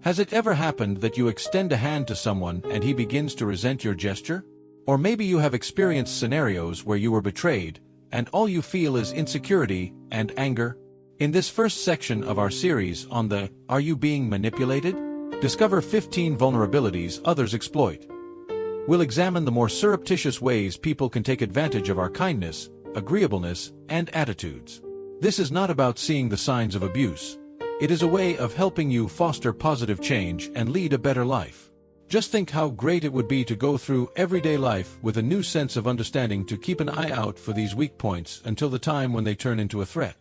Has it ever happened that you extend a hand to someone and he begins to resent your gesture? Or maybe you have experienced scenarios where you were betrayed, and all you feel is insecurity and anger? In this first section of our series on the Are You Being Manipulated? Discover 15 vulnerabilities others exploit. We'll examine the more surreptitious ways people can take advantage of our kindness, agreeableness, and attitudes. This is not about seeing the signs of abuse. It is a way of helping you foster positive change and lead a better life. Just think how great it would be to go through everyday life with a new sense of understanding, to keep an eye out for these weak points until the time when they turn into a threat.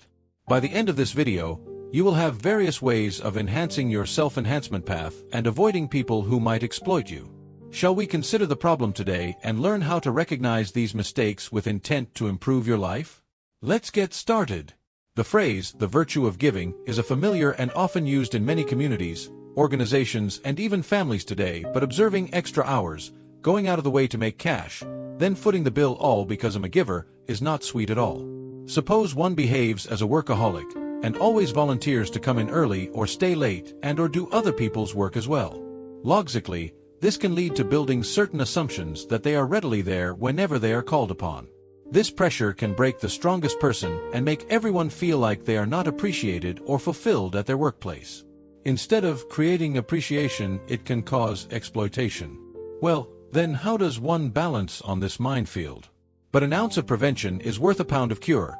By the end of this video, you will have various ways of enhancing your self-enhancement path and avoiding people who might exploit you. Shall we consider the problem today and learn how to recognize these mistakes with intent to improve your life? Let's get started. The phrase, the virtue of giving, is a familiar and often used in many communities, organizations, and even families today, but observing extra hours, going out of the way to make cash, then footing the bill all because I'm a giver, is not sweet at all. Suppose one behaves as a workaholic, and always volunteers to come in early or stay late and/or do other people's work as well. Logically, this can lead to building certain assumptions that they are readily there whenever they are called upon. This pressure can break the strongest person and make everyone feel like they are not appreciated or fulfilled at their workplace. Instead of creating appreciation, it can cause exploitation. Well, then how does one balance on this minefield? But an ounce of prevention is worth a pound of cure.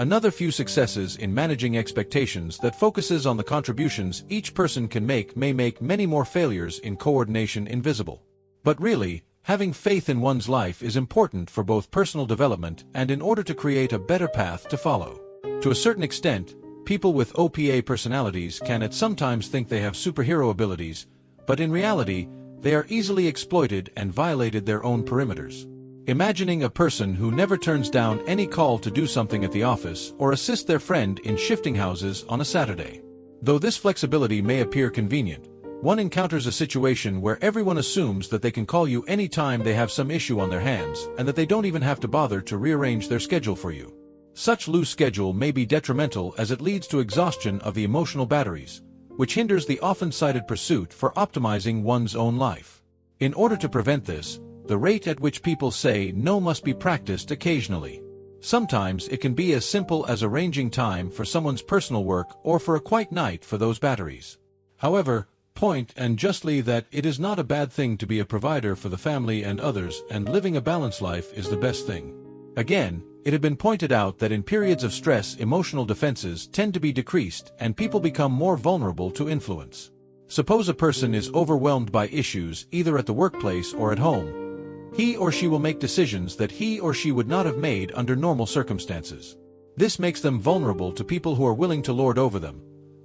Another few successes in managing expectations that focuses on the contributions each person can make may make many more failures in coordination invisible. But really, having faith in one's life is important for both personal development and in order to create a better path to follow. To a certain extent, people with OPA personalities can at sometimes think they have superhero abilities, but in reality, they are easily exploited and violated their own perimeters. Imagining a person who never turns down any call to do something at the office or assist their friend in shifting houses on a Saturday. Though this flexibility may appear convenient, one encounters a situation where everyone assumes that they can call you anytime they have some issue on their hands and that they don't even have to bother to rearrange their schedule for you. Such loose schedule may be detrimental as it leads to exhaustion of the emotional batteries, which hinders the often cited pursuit for optimizing one's own life. In order to prevent this, the rate at which people say no must be practiced occasionally. Sometimes it can be as simple as arranging time for someone's personal work or for a quiet night for those batteries. However, point and justly that it is not a bad thing to be a provider for the family and others, and living a balanced life is the best thing. Again, it had been pointed out that in periods of stress, emotional defenses tend to be decreased and people become more vulnerable to influence. Suppose a person is overwhelmed by issues either at the workplace or at home. He or she will make decisions that he or she would not have made under normal circumstances. This makes them vulnerable to people who are willing to lord over them.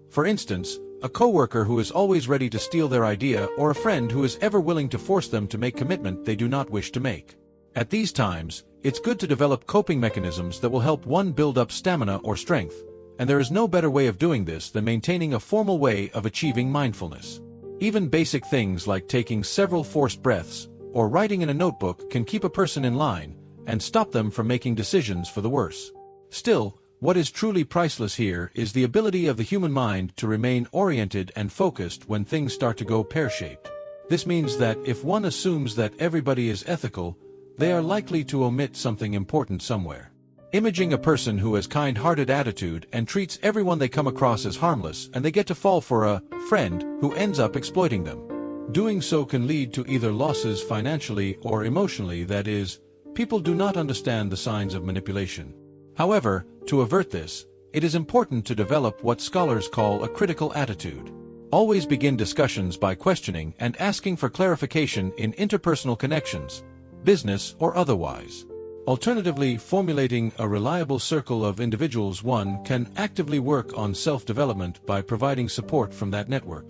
For instance, a coworker who is always ready to steal their idea, or a friend who is ever willing to force them to make commitment they do not wish to make. At these times, it's good to develop coping mechanisms that will help one build up stamina or strength, and there is no better way of doing this than maintaining a formal way of achieving mindfulness. Even basic things like taking several forced breaths or writing in a notebook can keep a person in line and stop them from making decisions for the worse. Still, what is truly priceless here is the ability of the human mind to remain oriented and focused when things start to go pear-shaped. This means that if one assumes that everybody is ethical, they are likely to omit something important somewhere. Imaging a person who has kind-hearted attitude and treats everyone they come across as harmless, and they get to fall for a friend who ends up exploiting them. Doing so can lead to either losses financially or emotionally, that is, people do not understand the signs of manipulation. However, to avert this, it is important to develop what scholars call a critical attitude. Always begin discussions by questioning and asking for clarification in interpersonal connections, business or otherwise. Alternatively, formulating a reliable circle of individuals. One can actively work on self-development by providing support from that network.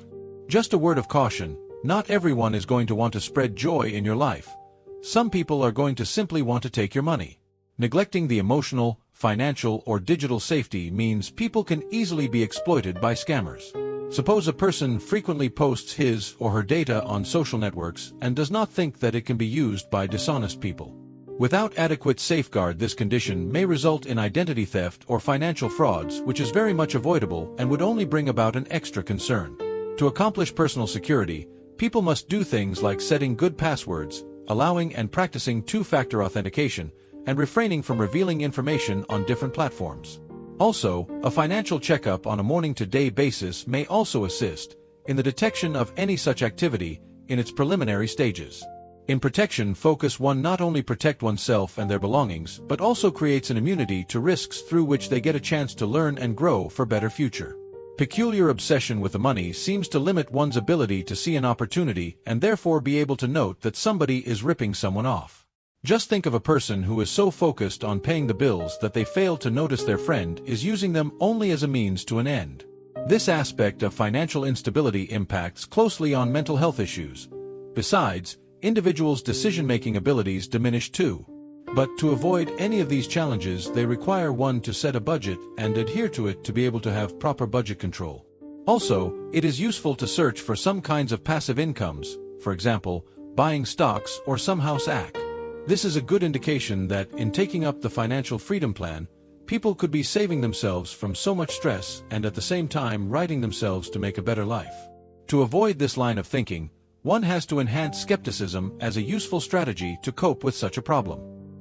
Just a word of caution, not everyone is going to want to spread joy in your life. Some people are going to simply want to take your money. Neglecting the emotional, financial, or digital safety means people can easily be exploited by scammers. Suppose a person frequently posts his or her data on social networks and does not think that it can be used by dishonest people. Without adequate safeguard, this condition may result in identity theft or financial frauds, which is very much avoidable and would only bring about an extra concern. To accomplish personal security, people must do things like setting good passwords, allowing and practicing two-factor authentication, and refraining from revealing information on different platforms. Also, a financial checkup on a morning-to-day basis may also assist in the detection of any such activity in its preliminary stages. In protection focus, one not only protect oneself and their belongings, but also creates an immunity to risks through which they get a chance to learn and grow for better future. Peculiar obsession with the money seems to limit one's ability to see an opportunity and therefore be able to note that somebody is ripping someone off. Just think of a person who is so focused on paying the bills that they fail to notice their friend is using them only as a means to an end. This aspect of financial instability impacts closely on mental health issues. Besides, individuals' decision-making abilities diminish too. But to avoid any of these challenges, they require one to set a budget and adhere to it to be able to have proper budget control. Also, it is useful to search for some kinds of passive incomes, for example, buying stocks or some house hack. This is a good indication that, in taking up the financial freedom plan, people could be saving themselves from so much stress and at the same time righting themselves to make a better life. To avoid this line of thinking, one has to enhance skepticism as a useful strategy to cope with such a problem.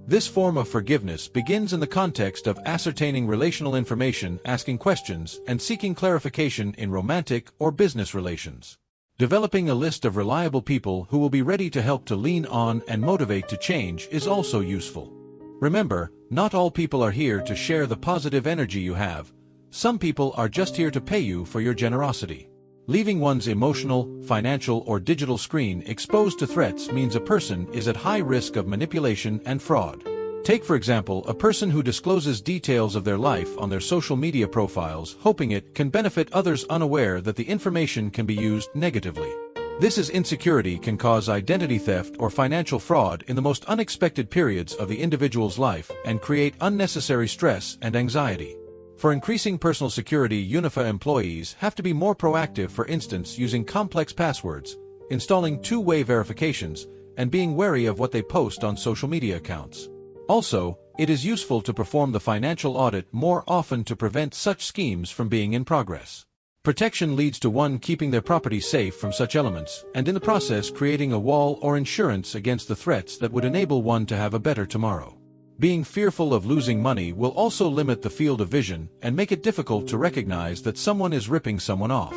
This form of forgiveness begins in the context of ascertaining relational information, asking questions, and seeking clarification in romantic or business relations. Developing a list of reliable people who will be ready to help to lean on and motivate to change is also useful. Remember, not all people are here to share the positive energy you have. Some people are just here to pay you for your generosity. Leaving one's emotional, financial, or digital screen exposed to threats means a person is at high risk of manipulation and fraud. Take for example a person who discloses details of their life on their social media profiles, hoping it can benefit others, unaware that the information can be used negatively. This insecurity can cause identity theft or financial fraud in the most unexpected periods of the individual's life and create unnecessary stress and anxiety. For increasing personal security, UNIFA employees have to be more proactive, for instance using complex passwords, installing two-way verifications, and being wary of what they post on social media accounts. Also, it is useful to perform the financial audit more often to prevent such schemes from being in progress. Protection leads to one keeping their property safe from such elements, and in the process creating a wall or insurance against the threats that would enable one to have a better tomorrow. Being fearful of losing money will also limit the field of vision and make it difficult to recognize that someone is ripping someone off.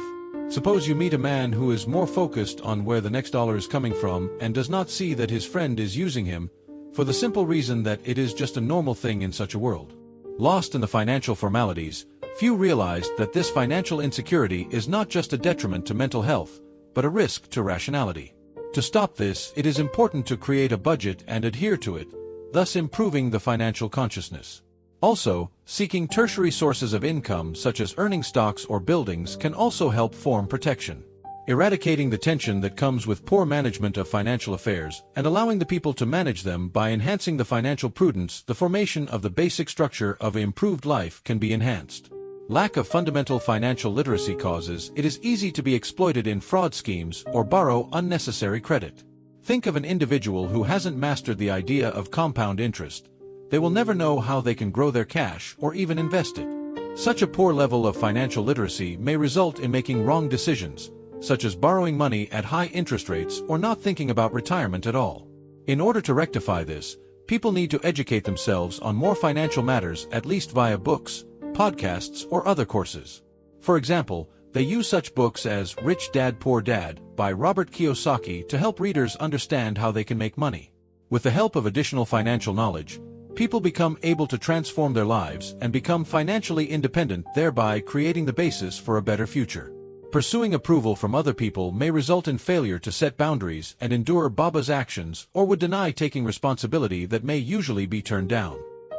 Suppose you meet a man who is more focused on where the next dollar is coming from and does not see that his friend is using him, for the simple reason that it is just a normal thing in such a world. Lost in the financial formalities, few realized that this financial insecurity is not just a detriment to mental health, but a risk to rationality. To stop this, it is important to create a budget and adhere to it, thus improving the financial consciousness. Also, seeking tertiary sources of income such as earning stocks or buildings can also help form protection. Eradicating the tension that comes with poor management of financial affairs and allowing the people to manage them by enhancing the financial prudence, the formation of the basic structure of an improved life can be enhanced. Lack of fundamental financial literacy causes it is easy to be exploited in fraud schemes or borrow unnecessary credit. Think of an individual who hasn't mastered the idea of compound interest. They will never know how they can grow their cash or even invest it. Such a poor level of financial literacy may result in making wrong decisions, such as borrowing money at high interest rates or not thinking about retirement at all. In order to rectify this, people need to educate themselves on more financial matters, at least via books, podcasts, or other courses. For example, they use such books as Rich Dad Poor Dad by Robert Kiyosaki to help readers understand how they can make money. With the help of additional financial knowledge, people become able to transform their lives and become financially independent, thereby creating the basis for a better future. Pursuing approval from other people may result in failure to set boundaries and endure Baba's actions, or would deny taking responsibility that may usually be turned down.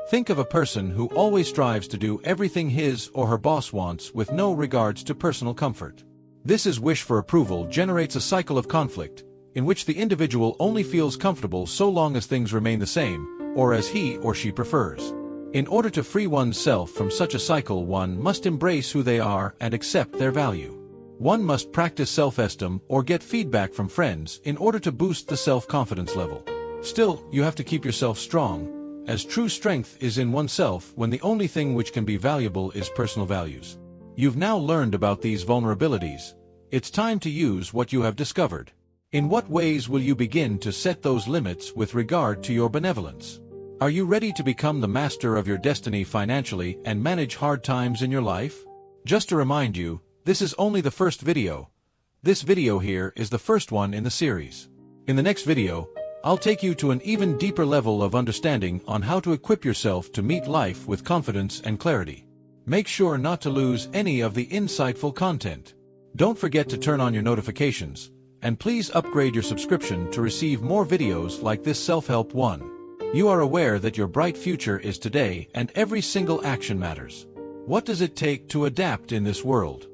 Think of a person who always strives to do everything his or her boss wants with no regards to personal comfort. This wish for approval generates a cycle of conflict, in which the individual only feels comfortable so long as things remain the same, or as he or she prefers. In order to free oneself from such a cycle, one must embrace who they are and accept their value. One must practice self-esteem or get feedback from friends in order to boost the self-confidence level. Still, you have to keep yourself strong, as true strength is in oneself when the only thing which can be valuable is personal values. You've now learned about these vulnerabilities. It's time to use what you have discovered. In what ways will you begin to set those limits with regard to your benevolence? Are you ready to become the master of your destiny financially and manage hard times in your life? Just to remind you, this is only the first video. This video here is the first one in the series. In the next video, I'll take you to an even deeper level of understanding on how to equip yourself to meet life with confidence and clarity. Make sure not to lose any of the insightful content. Don't forget to turn on your notifications, and please upgrade your subscription to receive more videos like this self-help one. You are aware that your bright future is today and every single action matters. What does it take to adapt in this world?